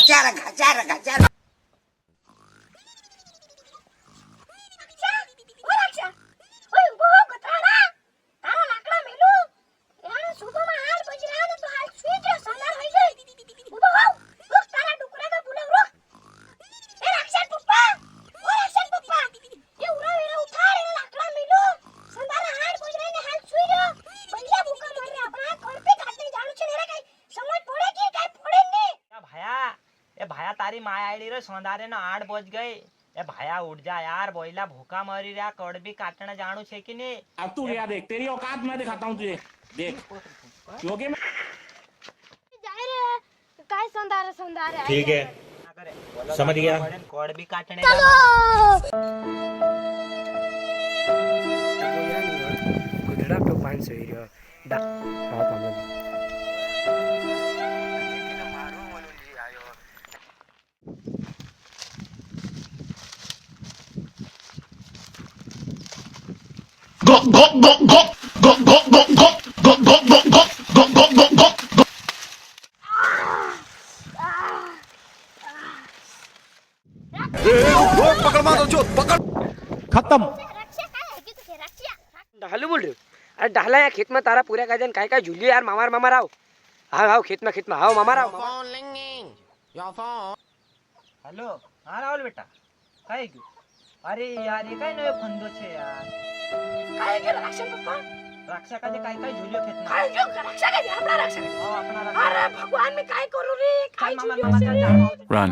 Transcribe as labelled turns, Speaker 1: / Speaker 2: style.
Speaker 1: घाचा
Speaker 2: तारी माया आईडी रे सोंदारे ना 8 बज गए। ए भाया उठ जा यार, बोइला भूखा मरी रहा, कड़बी काटना जानू छे कि नहीं?
Speaker 3: अब तू यार देख, तेरी औकात मैं दिखाता हूँ तुझे, देख क्योंकि मैं
Speaker 4: जाए रे काय सोंदारे
Speaker 5: ठीक है समझ गया।
Speaker 2: कड़बी काटने
Speaker 6: गुजरा तो 500 हीरो
Speaker 3: खत्म।
Speaker 6: ढालू बोल रहे हो? अरे ढाला यार खेत में तारा पूरा गाजन काय झूलियो यार, मामार आओ। हाँ खेत में आओ मामार आओ।
Speaker 2: हेलो हाँ राहुल बेटा काय क्यों? अरे यार ये काय नयो फंदो छे यार।
Speaker 4: काय के रक्षा पप्पा
Speaker 2: रक्षा का जे काय झुलियो खेत में
Speaker 4: काय जो रक्षा के अपना रक्षा
Speaker 2: अपना रक्षा।
Speaker 4: अरे भगवान में काय करू रे, काय
Speaker 2: मामा
Speaker 4: झूलियो
Speaker 2: मामा
Speaker 4: से
Speaker 2: का
Speaker 4: रे?
Speaker 2: रन